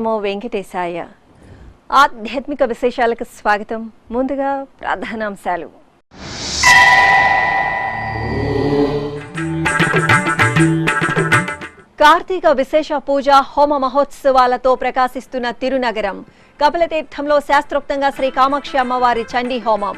నమో వెంకటేశాయ. ఆధ్యాత్మిక విశేషాలకు స్వాగతం. ముందుగా ప్రధానాంశాలు. కార్తీక విశేష పూజ హోమ మహోత్సవాలతో ప్రకాశిస్తున్న తిరునగరం. కపిలతీర్థంలో శాస్త్రోక్తంగా శ్రీ కామాక్షి అమ్మవారి చండీ హోమం.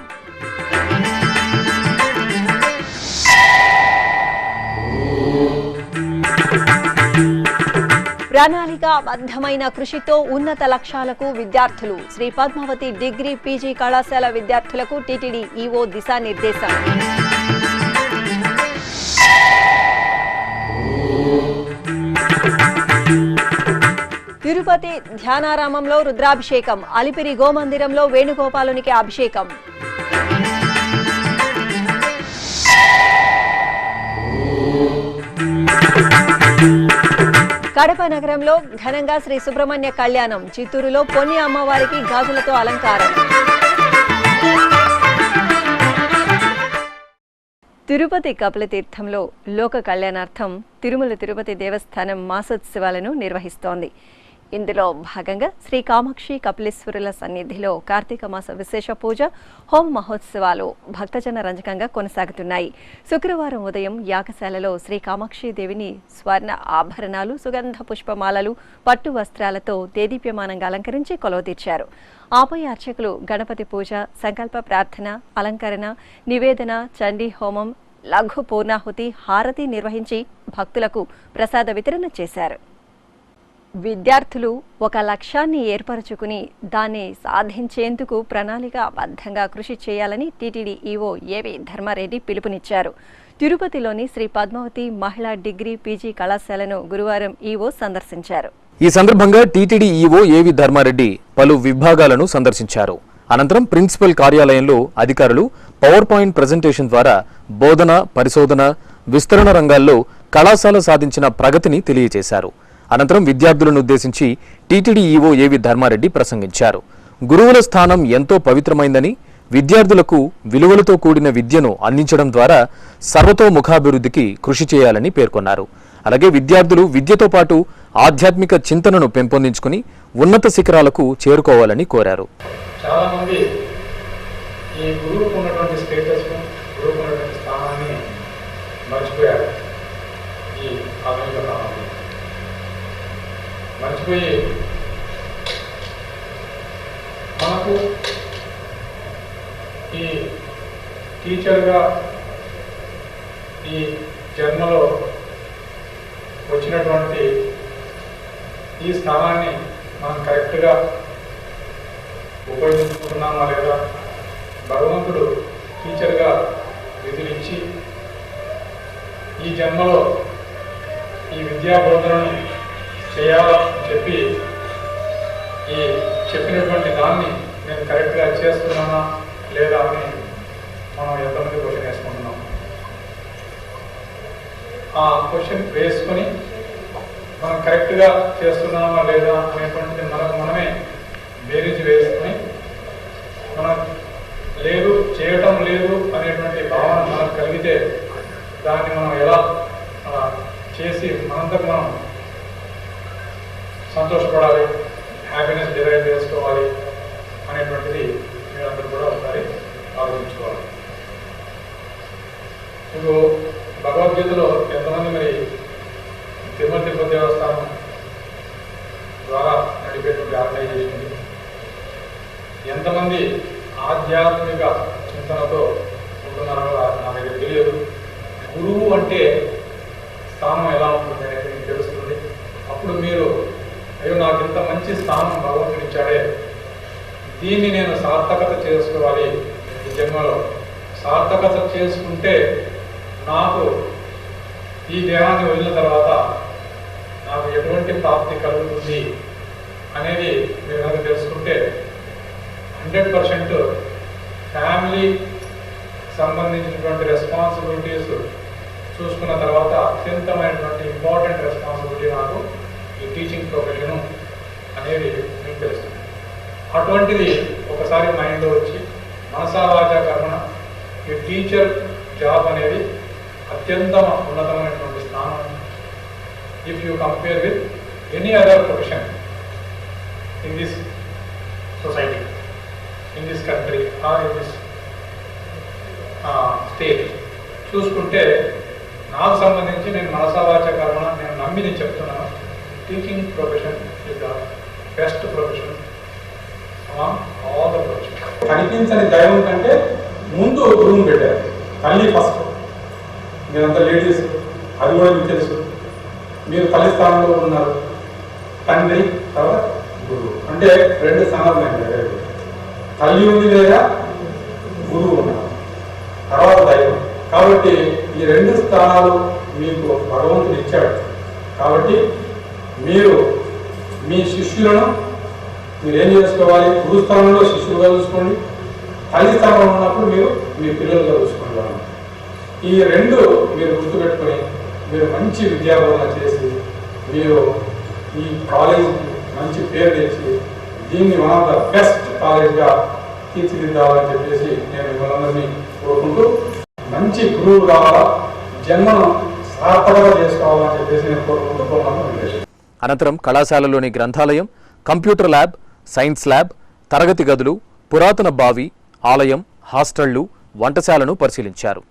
ప్రణాళికాబద్ధమైన కృషితో ఉన్నత లక్ష్యాలకు విద్యార్థులు. శ్రీ పద్మావతి డిగ్రీ పీజీ కళాశాల విద్యార్థులకు టీటీడీ ఈవో దిశానిర్దేశం. తిరుపతి ధ్యానారామంలో రుద్రాభిషేకం. అలిపిరి గోమందిరంలో వేణుగోపాలునికి అభిషేకం. కడప నగరంలో ఘనంగా శ్రీ సుబ్రహ్మణ్య కళ్యాణం. చిత్తూరులో పొన్ని అమ్మవారికి గాజులతో అలంకారం. తిరుపతి కపిలతీర్థంలో లోక కళ్యాణార్థం తిరుమల తిరుపతి దేవస్థానం మాసోత్సవాలను నిర్వహిస్తోంది. ఇందులో భాగంగా శ్రీ కామాక్షి కపిలేశ్వరుల సన్నిధిలో కార్తీక మాస విశేష పూజ హోమ మహోత్సవాలు భక్తజన రంజకంగా కొనసాగుతున్నాయి. శుక్రవారం ఉదయం యాగశాలలో శ్రీ కామాక్షి దేవిని స్వర్ణ ఆభరణాలు, సుగంధ పుష్పమాలలు, పట్టు వస్త్రాలతో దేదీప్యమానంగా అలంకరించి కొలువుతీర్చారు. ఆపై అర్చకులు గణపతి పూజ, సంకల్ప ప్రార్థన, అలంకరణ, నివేదన, చండీ హోమం, లఘు పూర్ణాహుతి, హారతి నిర్వహించి భక్తులకు ప్రసాద వితరణ చేశారు. విద్యార్థులు ఒక లక్ష్యాన్ని ఏర్పరచుకుని దాన్ని సాధించేందుకు ప్రణాళికాబద్ధంగా కృషి చేయాలని టీటీడీ ఈవో ఏవి ధర్మారెడ్డి పిలుపునిచ్చారు. తిరుపతిలోని శ్రీ పద్మావతి మహిళా డిగ్రీ పీజీ కళాశాలను గురువారం ఈవో సందర్శించారు. ఈ సందర్భంగా టీటీడీ ఈవో ఏవి ధర్మారెడ్డి పలు విభాగాలను సందర్శించారు. అనంతరం ప్రిన్సిపల్ కార్యాలయంలో అధికారులు పవర్ పాయింట్ ప్రజెంటేషన్ ద్వారా బోధన, పరిశోధన, విస్తరణ రంగాల్లో కళాశాల సాధించిన ప్రగతిని తెలియజేశారు. అనంతరం విద్యార్థులను ఉద్దేశించి టీటీడీ ఈవో ఏవి ధర్మారెడ్డి ప్రసంగించారు. గురువుల స్థానం ఎంతో పవిత్రమైందని, విద్యార్థులకు విలువలతో కూడిన విద్యను అందించడం ద్వారా సర్వతోముఖాభివృద్ధికి కృషి చేయాలని పేర్కొన్నారు. అలాగే విద్యార్థులు విద్యతో పాటు ఆధ్యాత్మిక చింతనను పెంపొందించుకుని ఉన్నత శిఖరాలకు చేరుకోవాలని కోరారు. మర్చిపోయి మనకు ఈ టీచర్గా ఈ జన్మలో వచ్చినటువంటి ఈ స్థానాన్ని మనం కరెక్ట్గా ఉపయోగించుకుంటున్నామా లేదా, భగవంతుడు టీచర్గా విధులిచ్చి ఈ జన్మలో ఈ విద్యా బోధనను చేయాలని చెప్పి ఈ చెప్పినటువంటి దాన్ని నేను కరెక్ట్గా చేస్తున్నానా లేదా అని మనం ఎంతమంది క్వశ్చన్ వేసుకుంటున్నాం. ఆ క్వశ్చన్ వేసుకొని మనం కరెక్ట్గా చేస్తున్నామా లేదా అనేటువంటిది మనమే బేరీజు వేసుకొని మనం లేదు చేయటం లేదు అనేటువంటి భావన మనకు కలిగితే దాన్ని మనం ఎలా చేసి మనంతకు మనం సంతోషపడాలి, హ్యాపీనెస్ డిరైవ్ చేసుకోవాలి అనేటువంటిది మీరందరూ కూడా ఒకసారి ఆలోచించుకోవాలి. ఇప్పుడు భగవద్గీతలో ఎంతమంది మరి తిరుమల తిరుపతి దేవస్థానం ద్వారా నడిపేటువంటి ఆర్గనైజేషన్ ఎంతమంది ఆధ్యాత్మిక చింతనతో ఉంటున్నారో నా దగ్గర తెలియదు. గురువు అంటే స్థానం ఎలా ఉంటుంది అనేది మీకు తెలుస్తుంది. అప్పుడు మీరు అయ్యో నాకు ఇంత మంచి స్థానం భగవంతుడు ఇచ్చాడే, దీన్ని నేను సార్థకత చేసుకోవాలి, ఈ జన్మలో సార్థకత చేసుకుంటే నాకు ఈ దేహాన్ని వదిలిన తర్వాత నాకు ఎటువంటి ప్రాప్తి కలుగుతుంది అనేది మీరు కనుక తెలుసుకుంటే 100% ఫ్యామిలీ సంబంధించినటువంటి రెస్పాన్సిబిలిటీస్ చూసుకున్న తర్వాత అత్యంతమైనటువంటి ఇంపార్టెంట్ రెస్పాన్సిబిలిటీ నాకు ఈ టీచింగ్ ప్రొఫెషను అనేది మీకు తెలుస్తుంది. అటువంటిది ఒకసారి మైండ్లో వచ్చి మనసా వాచా కర్మణ ఈ టీచర్ జాబ్ అనేది అత్యంత ఉన్నతమైనటువంటి స్థానం. If you compare with any other profession, in this society, in this country or in this state. చూసుకుంటే నాకు సంబంధించి నేను మనసావాచ కర్మణ నేను నమ్మి నేను చెప్తున్నాను, teaching profession is the best profession among all the profession. కనిపించని దైవం కంటే ముందు గురువుని పెట్టారు. తల్లి ఫస్ట్, మీరంతా లేడీస్, అది కూడా మీకు తెలుసు. మీరు తల్లి స్థానంలో ఉన్నారు, తండ్రి తర్వాత గురువు, అంటే 2 స్థానాలు ఉన్నాయి. తల్లి ఉంది లేదా గురువు ఉన్నారు, తర్వాత దైవం. కాబట్టి ఈ 2 స్థానాలు మీకు భగవంతుడు ఇచ్చాడు. కాబట్టి మీరు మీ శిష్యులను మీరు ఏం చేసుకోవాలి, గురు స్థానంలో శిష్యులుగా చూసుకోండి, తల్లి స్థానంలో ఉన్నప్పుడు మీరు మీ పిల్లలుగా చూసుకోండి. ఈ 2 మీరు గుర్తుపెట్టుకొని మీరు మంచి విద్యాబోధన చేసి మీరు ఈ కాలేజీకి మంచి పేరు తెచ్చి దీన్ని వన్ ఆఫ్ ద బెస్ట్ కాలేజ్గా తీర్చిదిద్దాలని చెప్పేసి నేను మిమ్మల్ని కోరుకుంటూ, మంచి గురువు కావాలా, జన్మను సార్థకత చేసుకోవాలని చెప్పేసి నేను కోరుకుంటూ కోరుకుంటున్నాను. అనంతరం కళాశాలలోని గ్రంథాలయం, కంప్యూటర్ ల్యాబ్, సైన్స్ ల్యాబ్, తరగతి గదులు, పురాతన బావి, ఆలయం, హాస్టళ్లు, వంటశాలను పరిశీలించారు.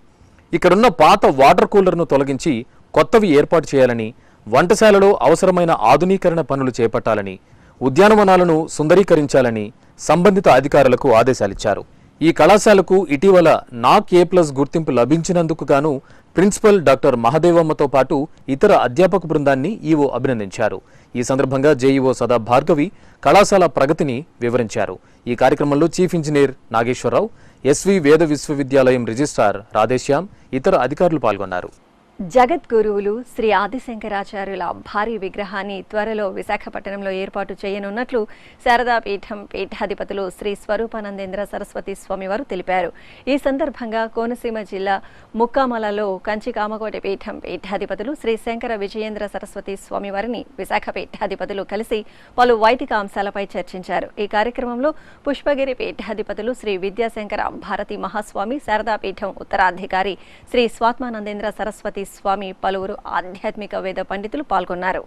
ఇక్కడున్న పాత వాటర్ కూలర్ను తొలగించి కొత్తవి ఏర్పాటు చేయాలని, వంటశాలలో అవసరమైన ఆధునీకరణ పనులు చేపట్టాలని, ఉద్యానవనాలను సుందరీకరించాలని సంబంధిత అధికారులకు ఆదేశాలిచ్చారు. ఈ కళాశాలకు ఇటీవల నాక్ A+ గుర్తింపు లభించినందుకు గాను ప్రిన్సిపల్ డాక్టర్ మహదేవమ్మతో పాటు ఇతర అధ్యాపక బృందాన్ని ఈవో అభినందించారు. ఈ సందర్భంగా జేఈఓ సదా భార్గవి కళాశాల ప్రగతిని వివరించారు. ఈ కార్యక్రమంలో చీఫ్ ఇంజనీర్ నాగేశ్వరరావు, ఎస్వి వేద విశ్వవిద్యాలయం రిజిస్ట్రార్ రాధేశ్యామ్, ఇతర అధికారులు పాల్గొన్నారు. జగద్గురువులు శ్రీ ఆదిశంకరాచార్యుల భారీ విగ్రహాన్ని త్వరలో విశాఖపట్నంలో ఏర్పాటు చేయనున్నట్లు శారదా పీఠం పీఠాధిపతులు శ్రీ స్వరూపానందేంద్ర సరస్వతి స్వామివారు తెలిపారు. ఈ సందర్భంగా కోనసీమ జిల్లా ముక్కామలలో కంచి కామకోటి పీఠం పీఠాధిపతులు శ్రీ శంకర విజయేంద్ర సరస్వతి స్వామివారిని విశాఖ పీఠాధిపతులు కలిసి పలు వైదిక అంశాలపై చర్చించారు. ఈ కార్యక్రమంలో పుష్పగిరి పీఠాధిపతులు శ్రీ విద్యాశంకర భారతి మహాస్వామి, శారదా పీఠం ఉత్తరాధికారి శ్రీ స్వాత్మానందేంద్ర సరస్వతి స్వామి, పలువురు ఆధ్యాత్మిక వేద పండితులు పాల్గొన్నారు.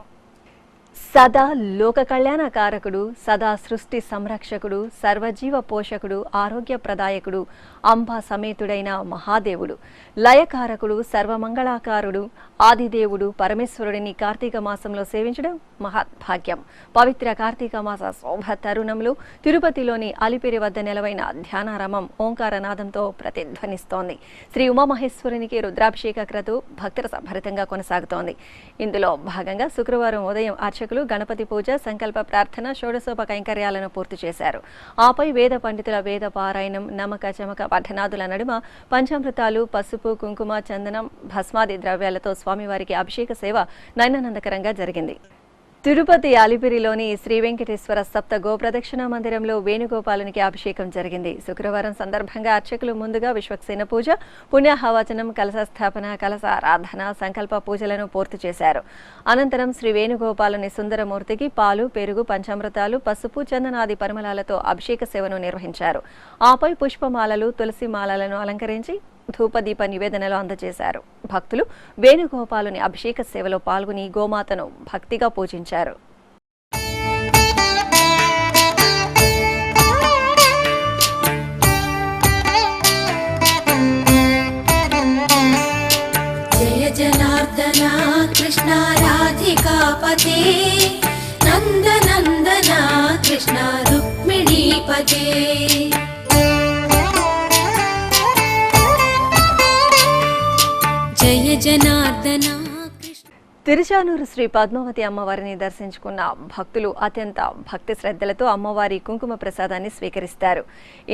సదా లోక కళ్యాణకారకుడు, సదా సృష్టి సంరక్షకుడు, సర్వజీవ పోషకుడు, ఆరోగ్య ప్రదాయకుడు, అంబా సమేతుడైన మహాదేవుడు, లయకారకుడు, సర్వమంగళాకారుడు, ఆదిదేవుడు పరమేశ్వరుడిని కార్తీక మాసంలో సేవించడం మహద్భాగ్యం. పవిత్ర కార్తీక మాస శోభ తరుణంలో తిరుపతిలోని అలిపిరి వద్ద నెలవైన ధ్యానారామం ఓంకారనాదంతో ప్రతిధ్వనిస్తోంది. శ్రీ ఉమామహేశ్వరునికి రుద్రాభిషేక క్రతు భక్తుల భరితంగా కొనసాగుతోంది. ఇందులో భాగంగా శుక్రవారం ఉదయం అర్చకులు గణపతి పూజ, సంకల్ప ప్రార్థన, షోడశోప కైంకర్యాలను పూర్తి చేశారు. ఆపై వేద పండితుల వేద పారాయణం, నమక చమక పఠనాదుల నడుమ పంచామృతాలు, పసుపు, కుంకుమ, చందనం, భస్మాది ద్రవ్యాలతో స్వామివారికి అభిషేక సేవ నయనానందకరంగా జరిగింది. తిరుపతి అలిపిరిలోని శ్రీ వెంకటేశ్వర సప్త గోప్రదక్షిణ మందిరంలో వేణుగోపాలునికి అభిషేకం జరిగింది. శుక్రవారం సందర్భంగా అర్చకులు ముందుగా విశ్వక్సేన పూజ, పుణ్యాహవచనం, కలశ స్థాపన, కలశ ఆరాధన, సంకల్ప పూజలను పూర్తి చేశారు. అనంతరం శ్రీ వేణుగోపాలుని సుందరమూర్తికి పాలు, పెరుగు, పంచామృతాలు, పసుపు, చందనాది పరిమళాలతో అభిషేక సేవను నిర్వహించారు. ఆపై పుష్పమాలలు, తులసి మాలలను అలంకరించి ధూపదీప నివేదనలు అందజేశారు. భక్తులు వేణుగోపాలుని అభిషేక సేవలో పాల్గొని గోమాతను భక్తిగా పూజించారు. జయ జనార్దన కృష్ణ రాధికాపతే, నందనందన కృష్ణ రుక్మిణీపతే. తిరుచానూరు శ్రీ పద్మావతి అమ్మవారిని దర్శించుకున్న భక్తులు అత్యంత భక్తి శ్రద్ధలతో అమ్మవారి కుంకుమ ప్రసాదాన్ని స్వీకరిస్తారు.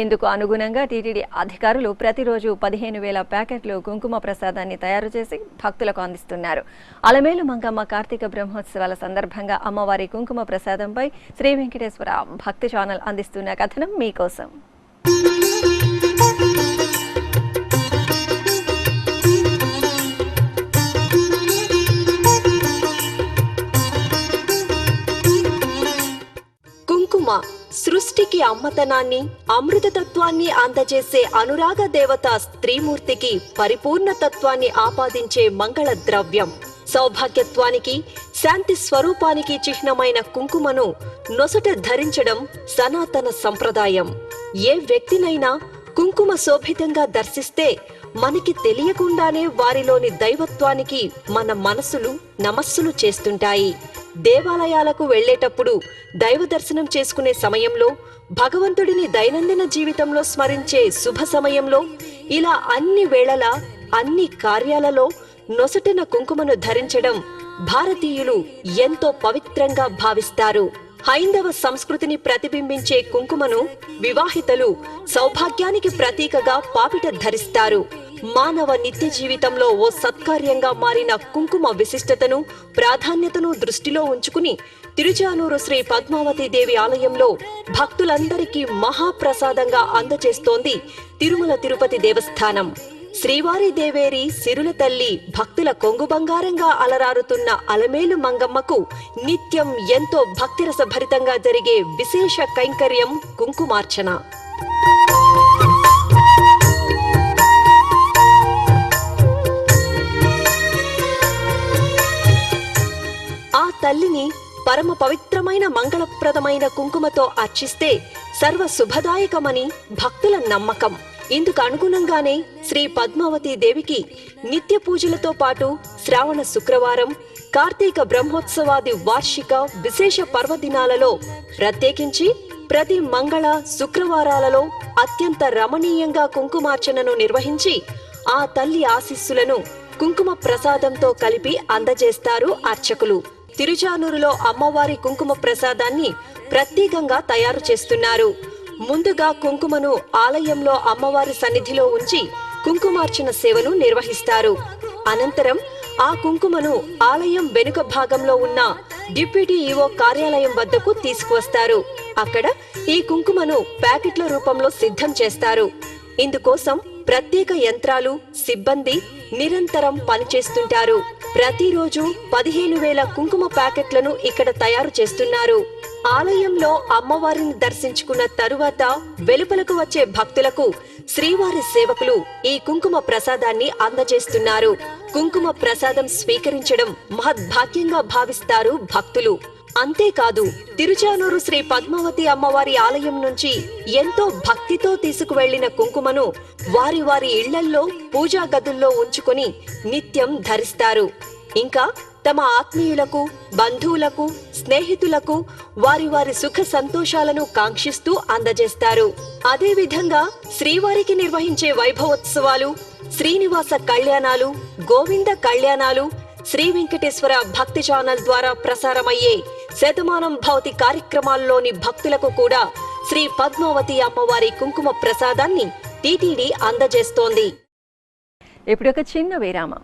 ఇందుకు అనుగుణంగా టీటీడీ అధికారులు ప్రతిరోజు 15,000 ప్యాకెట్లు కుంకుమ ప్రసాదాన్ని తయారు చేసి భక్తులకు అందిస్తున్నారు. అలమేలు మంగమ్మ కార్తీక బ్రహ్మోత్సవాల సందర్భంగా అమ్మవారి కుంకుమ ప్రసాదంపై శ్రీ వెంకటేశ్వర భక్తి ఛానల్ అందిస్తున్న కథనం మీకోసం. సృష్టికి అమ్మతనాన్ని, అమృతతత్వాన్ని అందజేసే అనురాగ దేవత స్త్రీమూర్తికి పరిపూర్ణ తత్వాన్ని ఆపాదించే మంగళ ద్రవ్యం. సౌభాగ్యత్వానికి, శాంతి స్వరూపానికి చిహ్నమైన కుంకుమను నొసట ధరించడం సనాతన సంప్రదాయం. ఏ వ్యక్తినైనా కుంకుమ శోభితంగా దర్శిస్తే మనకి తెలియకుండానే వారిలోని దైవత్వానికి మన మనసులు నమస్సులు చేస్తుంటాయి. దేవాలయాలకు వెళ్లేటప్పుడు దైవ దర్శనం చేసుకునే సమయంలో, భగవంతుడిని దైనందిన జీవితంలో స్మరించే శుభ సమయంలో, ఇలా అన్ని వేళలా అన్ని కార్యాలలో నొసటిన కుంకుమను ధరించడం భారతీయులు ఎంతో పవిత్రంగా భావిస్తారు. హైందవ సంస్కృతిని ప్రతిబింబించే కుంకుమను వివాహితలు సౌభాగ్యానికి ప్రతీకగా పాపిట ధరిస్తారు. మానవ నిత్య జీవితంలో ఓ సత్కార్యంగా మారిన కుంకుమ విశిష్టతను, ప్రాధాన్యతను దృష్టిలో ఉంచుకుని తిరుచానూరు శ్రీ పద్మావతి దేవి ఆలయంలో భక్తులందరికీ మహాప్రసాదంగా అందజేస్తోంది తిరుమల తిరుపతి దేవస్థానం. శ్రీవారి దేవేరి సిరుల తల్లి భక్తుల కొంగు బంగారంగా అలరారుతున్న అలమేలు మంగమ్మకు నిత్యం ఎంతో భక్తిరసభరితంగా జరిగే విశేష కైంకర్యం కుంకుమార్చన. ఆ తల్లిని పరమ పవిత్రమైన మంగళప్రదమైన కుంకుమతో అర్చిస్తే సర్వ శుభదాయకమని భక్తుల నమ్మకం. ఇందుకు అనుగుణంగానే శ్రీ పద్మావతి దేవికి నిత్య పూజలతో పాటు శ్రావణ శుక్రవారం, కార్తీక బ్రహ్మోత్సవాది వార్షిక విశేష పర్వదినాలలో ప్రత్యేకించి ప్రతి మంగళ శుక్రవారాలలో అత్యంత రమణీయంగా కుంకుమార్చనను నిర్వహించి ఆ తల్లి ఆశీస్సులను కుంకుమ ప్రసాదంతో కలిపి అందజేస్తారు అర్చకులు. తిరుచానూరులో అమ్మవారి కుంకుమ ప్రసాదాన్ని ప్రత్యేకంగా తయారు చేస్తున్నారు. ముందుగా కుంకుమను ఆలయంలో అమ్మవారి సన్నిధిలో ఉంచి కుంకుమార్చన సేవను నిర్వహిస్తారు. అనంతరం ఆ కుంకుమను ఆలయం వెనుక భాగంలో ఉన్న డిప్యూటీ ఈవో కార్యాలయం వద్దకు తీసుకువస్తారు. అక్కడ ఈ కుంకుమను ప్యాకెట్ల రూపంలో సిద్ధం చేస్తారు. ఇందుకోసం ప్రత్యేక యంత్రాలు, సిబ్బంది నిరంతరం పనిచేస్తుంటారు. ప్రతిరోజు 15,000 కుంకుమ ప్యాకెట్లను ఇక్కడ తయారు చేస్తున్నారు. ఆలయంలో అమ్మవారిని దర్శించుకున్న తరువాత వెలుపలకు వచ్చే భక్తులకు శ్రీవారి సేవకులు ఈ కుంకుమ ప్రసాదాన్ని అందజేస్తున్నారు. కుంకుమ ప్రసాదం స్వీకరించడం మహద్భాగ్యంగా భావిస్తారు భక్తులు. అంతేకాదు, తిరుచానూరు శ్రీ పద్మావతి అమ్మవారి ఆలయం నుంచి ఎంతో భక్తితో తీసుకువెళ్లిన కుంకుమను వారి వారి ఇళ్లల్లో పూజా గదుల్లో ఉంచుకొని నిత్యం ధరిస్తారు. ఇంకా తమ ఆత్మీయులకు, బంధువులకు, స్నేహితులకు వారి వారి సుఖ సంతోషాలను కాంక్షిస్తూ అందజేస్తారు. అదేవిధంగా శ్రీవారికి నిర్వహించే వైభవోత్సవాలు, శ్రీనివాస కళ్యాణాలు, గోవింద కళ్యాణాలు, శ్రీ వెంకటేశ్వర భక్తి ఛానల్ ద్వారా ప్రసారమయ్యే శతమానం భౌతి కార్యక్రమాల్లోని భక్తులకు కూడా శ్రీ పద్మావతి అమ్మవారి కుంకుమ ప్రసాదాన్ని టీటీడీ అందజేస్తోంది. ఇప్పుడు ఒక చిన్న విరామం.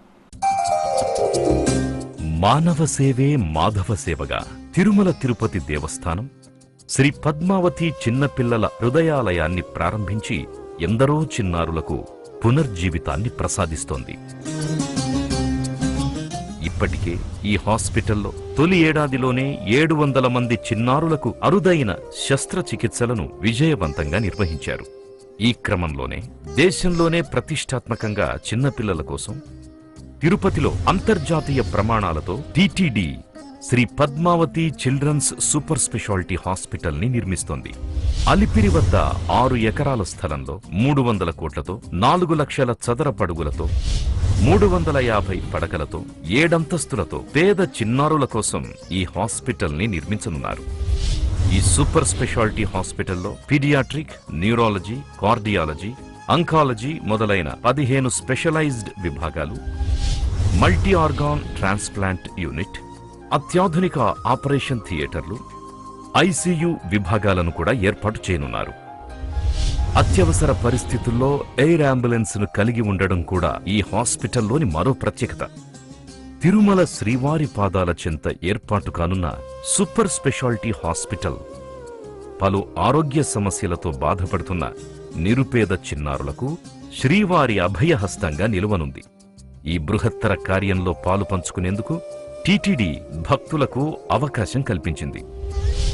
మానవ సేవే మాధవ సేవగా తిరుమల తిరుపతి దేవస్థానం శ్రీ పద్మావతి చిన్నపిల్లల హృదయాలయాన్ని ప్రారంభించి ఎందరో చిన్నారులకు పునర్జీవితాన్ని ప్రసాదిస్తోంది. ఇప్పటికే ఈ హాస్పిటల్లో తొలి ఏడాదిలోనే 700 మంది చిన్నారులకు అరుదైన శస్త్రచికిత్సలను విజయవంతంగా నిర్వహించారు. ఈ క్రమంలోనే దేశంలోనే ప్రతిష్టాత్మకంగా చిన్నపిల్లల కోసం తిరుపతిలో అంతర్జాతీయ ప్రమాణాలతో TTD Shri Padmavati children's super speciality hospital ని నిర్మిస్తోంది. అలిపిరి వద్ద 6 ఎకరాల స్థలంలో 300 కోట్లతో 4 లక్షల చదరపడుగులతో 350 పడకలతో 7 అంతస్తులతో పేద చిన్నారుల కోసం ఈ హాస్పిటల్ ని నిర్మించనున్నారు. ఈ సూపర్ స్పెషాలిటీ హాస్పిటల్లో పీడియాట్రిక్, న్యూరాలజీ, కార్డియాలజీ, అంకాలజీ మొదలైన 15 స్పెషలైజ్డ్ విభాగాలు, మల్టీ ఆర్గాన్ ట్రాన్స్ప్లాంట్ యూనిట్, అత్యాధునిక ఆపరేషన్ థియేటర్లు, ఐసీయూ విభాగాలను కూడా ఏర్పాటు చేయనున్నారు. అత్యవసర పరిస్థితుల్లో ఎయిర్ అంబులెన్స్ ను కలిగి ఉండడం కూడా ఈ హాస్పిటల్లోని మరో ప్రత్యేకత. తిరుమల శ్రీవారి పాదాల చెంత ఏర్పాటు కానున్న సూపర్ స్పెషాలిటీ హాస్పిటల్ పలు ఆరోగ్య సమస్యలతో బాధపడుతున్న నిరుపేద చిన్నారులకు శ్రీవారి అభయహస్తంగా నిలువనుంది. ఈ బృహత్తర కార్యంలో పాలు పంచుకునేందుకు టీటీడీ భక్తులకు అవకాశం కల్పించింది.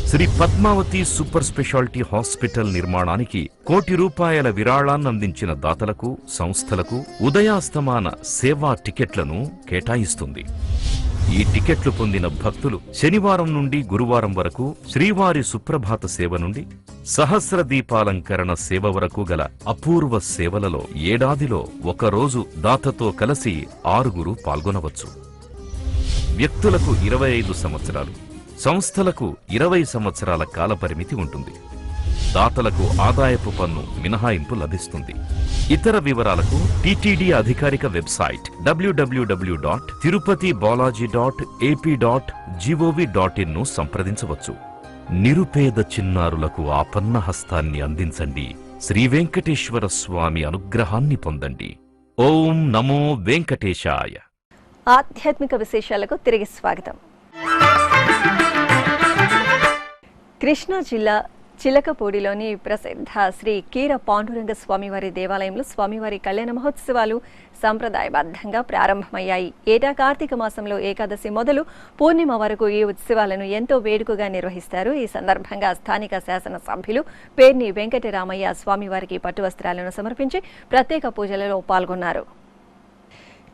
Shri Padmavati super speciality hospital నిర్మాణానికి ₹1,00,00,000 విరాళాన్నందించిన దాతలకు, సంస్థలకు ఉదయాస్తమాన సేవా టికెట్లను కేటాయిస్తుంది. ఈ టికెట్లు పొందిన భక్తులు శనివారం నుండి గురువారం వరకు శ్రీవారి సుప్రభాత సేవ నుండి సహస్ర దీపాలంకరణ సేవ వరకు గల అపూర్వ సేవలలో ఏడాదిలో ఒకరోజు దాతతో కలిసి 6 పాల్గొనవచ్చు. వ్యక్తులకు 25 సంవత్సరాలు, సంస్థలకు 20 సంవత్సరాల కాలపరిమితి ఉంటుంది. దాతలకు ఆదాయపు పన్ను మినహాయింపు లభిస్తుంది. ఇతర వివరాలకు టీటీడీ అధికారిక వెబ్సైట్ www.tirupatibalaji.ap.gov.in ను సంప్రదించవచ్చు. నిరుపేద చిన్నారులకు ఆపన్న హస్తాన్ని అందించండి. శ్రీ వెంకటేశ్వర స్వామి అనుగ్రహాన్ని పొందండి. ఓం నమో వెంకటేశాయ. ఆధ్యాత్మిక విశేషాలకు తిరిగి స్వాగతం. కృష్ణా జిల్లా చిలకపూడిలోని ప్రసిద్ధ శ్రీ కీర పాండురంగ స్వామివారి దేవాలయంలో స్వామివారి కళ్యాణ మహోత్సవాలు సంప్రదాయబద్ధంగా ప్రారంభమయ్యాయి. ఏటా కార్తీక మాసంలో ఏకాదశి మొదలు పూర్ణిమ వరకు ఈ ఉత్సవాలను ఎంతో వేడుకగా నిర్వహిస్తారు. ఈ సందర్భంగా స్థానిక శాసన సభ్యులు పేర్ని వెంకటరామయ్య స్వామివారికి పట్టు వస్త్రాలను సమర్పించి ప్రత్యేక పూజలలో పాల్గొన్నారు.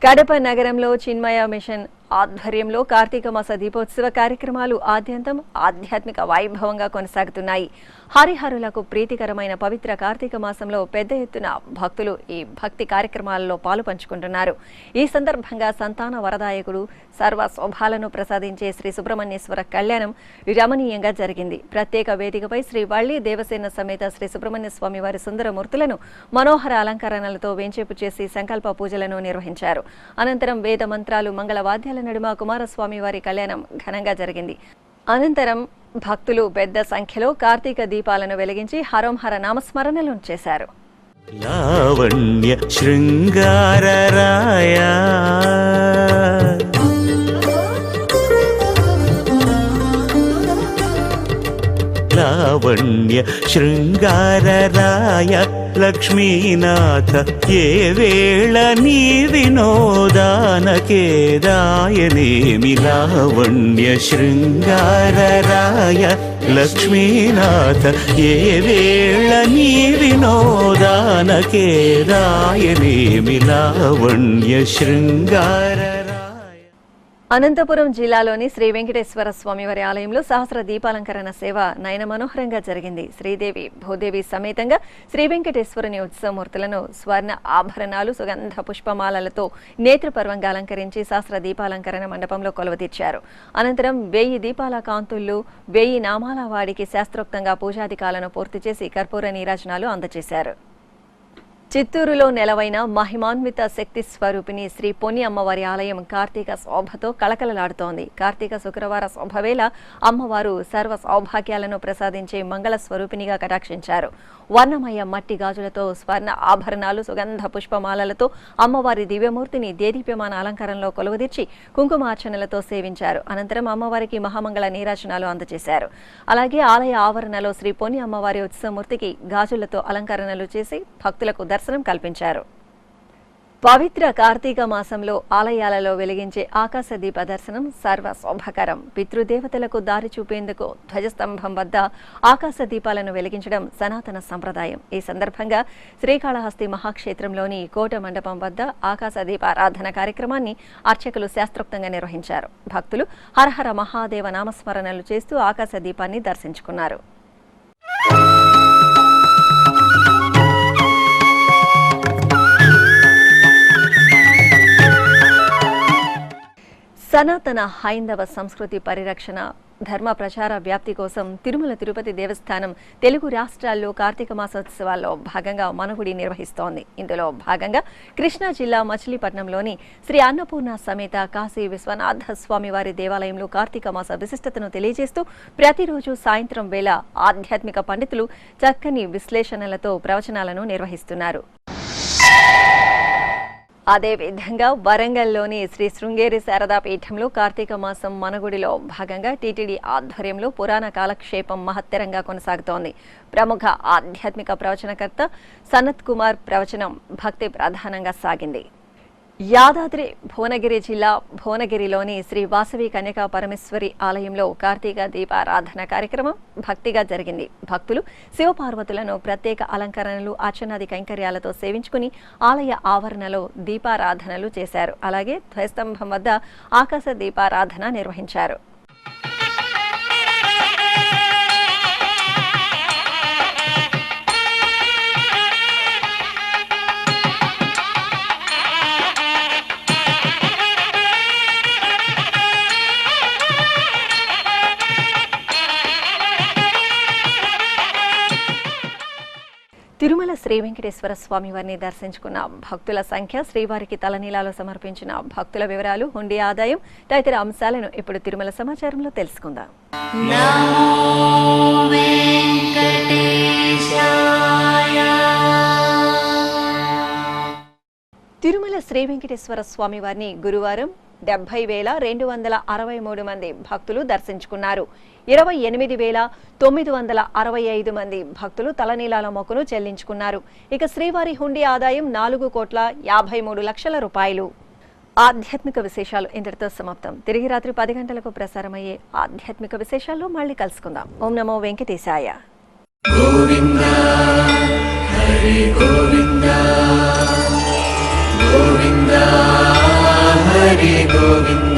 కడప నగరంలో చిన్మయ మిషన్ ఆధ్వర్యంలో కార్తీక మాస దీపోత్సవ కార్యక్రమాలు ఆద్యంతం ఆధ్యాత్మిక వైభవంగా కొనసాగుతున్నాయి. హరిహరులకు ప్రీతికరమైన పవిత్ర కార్తీక మాసంలో పెద్ద ఎత్తున భక్తులు ఈ భక్తి కార్యక్రమాలలో పాలు పంచుకుంటున్నారు. ఈ సందర్భంగా సంతాన వరదాయకుడు సర్వ శోభాలను ప్రసాదించే శ్రీ సుబ్రహ్మణ్యేశ్వర కళ్యాణం రమణీయంగా జరిగింది. ప్రత్యేక వేదికపై శ్రీ వల్లి దేవసేన సమేత శ్రీ సుబ్రహ్మణ్య స్వామి వారి సుందరమూర్తులను మనోహర అలంకరణలతో వేంచేపు చేసి సంకల్ప పూజలను నిర్వహించారు. అనంతరం వేద మంత్రాలు, మంగళవాద్యాల నడుమ కుమారస్వామి వారి కళ్యాణం ఘనంగా జరిగింది. అనంతరం భక్తులు పెద్ద సంఖ్యలో కార్తీక దీపాలను వెలిగించి హరోంహర నామస్మరణలు చేశారు. లావణ్య శృంగారరాయ లావణ్య శృంగారరాయ లక్ష్మీనాథ ఏ వేళ నీ వినోదానకే దాయనేమి లావణ్య శృంగారరాయ లక్ష్మీనాథ ఏ వేళ నీ వినోదానకే దాయనేమి లావణ్య శృంగార. అనంతపురం జిల్లాలోని శ్రీ వెంకటేశ్వర స్వామివారి ఆలయంలో సహస్ర దీపాలంకరణ సేవ నయన మనోహరంగా జరిగింది. శ్రీదేవి భూదేవి సమేతంగా శ్రీ వెంకటేశ్వరుని ఉత్సవమూర్తులను స్వర్ణ ఆభరణాలు, సుగంధ పుష్పమాలలతో నేత్రపర్వంగా అలంకరించి సహస్ర దీపాలంకరణ మండపంలో కొలువుతీర్చారు. అనంతరం 1000 దీపాల కాంతుల్లో 1000 నామాల వాడికి శాస్త్రోక్తంగా పూజాధికాలను పూర్తి చేసి కర్పూర నీరాజనాలు అందజేశారు. చిత్తూరులో నెలవైన మహిమాన్విత శక్తి స్వరూపిణి శ్రీ పొన్ని అమ్మవారి ఆలయం కార్తీక శోభతో కళకళలాడుతోంది. కార్తీక శుక్రవార శోభవేళ అమ్మవారు సర్వ సౌభాగ్యాలను ప్రసాదించే మంగళ స్వరూపిణిగా కటాక్షించారు. వర్ణమయ మట్టి గాజులతో, స్వర్ణ ఆభరణాలు, సుగంధ పుష్పమాలలతో అమ్మవారి దివ్యమూర్తిని దేదీప్యమాన అలంకారంలో కొలువుదీర్చి కుంకుమార్చనలతో సేవించారు. అనంతరం అమ్మవారికి మహామంగళ నీరాజనాలు అందజేశారు. అలాగే ఆలయ ఆవరణలో శ్రీ పొన్ని అమ్మవారి ఉత్సవమూర్తికి గాజులతో అలంకరణలు చేసి భక్తులకు దర్శనం కల్పించారు. పవిత్ర కార్తీక మాసంలో ఆలయాలలో వెలిగించే ఆకాశ దీప దర్శనం సర్వ శోభకరం. పితృదేవతలకు దారి చూపేందుకు ధ్వజస్తంభం వద్ద ఆకాశ దీపాలను వెలిగించడం సనాతన సంప్రదాయం. ఈ సందర్భంగా శ్రీకాళహస్తి మహాక్షేత్రంలోని కోట మండపం వద్ద ఆకాశ దీపారాధన కార్యక్రమాన్ని అర్చకులు శాస్త్రోక్తంగా నిర్వహించారు. భక్తులు హరహర మహాదేవ నామస్మరణలు చేస్తూ ఆకాశ దీపాన్ని దర్శించుకున్నారు. సనాతన హైందవ సంస్కృతి పరిరక్షణ, ధర్మ ప్రచార వ్యాప్తి కోసం తిరుమల తిరుపతి దేవస్థానం తెలుగు రాష్ట్రాల్లో కార్తీక మాసోత్సవాల్లో భాగంగా మనగుడి నిర్వహిస్తోంది. ఇందులో భాగంగా కృష్ణా జిల్లా మచిలీపట్నంలోని శ్రీ అన్నపూర్ణ సమేత కాశీ విశ్వనాథ స్వామివారి దేవాలయంలో కార్తీక మాస విశిష్టతను తెలియజేస్తూ ప్రతిరోజు సాయంత్రం వేళ ఆధ్యాత్మిక పండితులు చక్కని విశ్లేషణలతో ప్రవచనాలను నిర్వహిస్తున్నారు. అదేవిధంగా వరంగల్లోని శ్రీ శృంగేరి శారదా పీఠంలో కార్తీక మాసం మనగుడిలో భాగంగా టీటీడీ ఆధ్వర్యంలో పురాణ కాలక్షేపం మహత్తరంగా కొనసాగుతోంది. ప్రముఖ ఆధ్యాత్మిక ప్రవచనకర్త సనత్ కుమార్ ప్రవచనం భక్తి ప్రధానంగా సాగింది. యాదాద్రి భువనగిరి జిల్లా భువనగిరిలోని శ్రీ వాసవి కన్యకా పరమేశ్వరి ఆలయంలో కార్తీక దీపారాధన కార్యక్రమం భక్తిగా జరిగింది. భక్తులు శివపార్వతులను ప్రత్యేక అలంకరణలు, అర్చనాది కైంకర్యాలతో సేవించుకుని ఆలయ ఆవరణలో దీపారాధనలు చేశారు. అలాగే ధ్వజస్తంభం వద్ద ఆకాశ దీపారాధన నిర్వహించారు. తిరుమల శ్రీ వెంకటేశ్వర స్వామి వారిని దర్శించుకున్న భక్తుల సంఖ్య, శ్రీవారికి తలనీలాలు సమర్పించిన భక్తుల వివరాలు, హుండీ ఆదాయం తదితర అంశాలను ఇప్పుడు తిరుమల సమాచారంలో తెలుసుకుందాం. తిరుమల శ్రీ వెంకటేశ్వర స్వామి వారిని గురువారం 70,263 మంది భక్తులు దర్శించుకున్నారు. 28,965 మంది భక్తులు తలనీలాల మొక్కును చెల్లించుకున్నారు. ఇక శ్రీవారి హుండీ ఆదాయం 4,53,00,000 రూపాయలు. ఆధ్యాత్మిక విశేషాలు ఇంతటితో సమాప్తం. తిరిగి రాత్రి 10 గంటలకు ప్రసారమయ్యే ఆధ్యాత్మిక విశేషాల్లో మళ్ళీ కలుసుకుందాం. ఓం నమో వెంకటేశాయ. గోవింద హరి గోవింద గోవింద హరి గోవింద.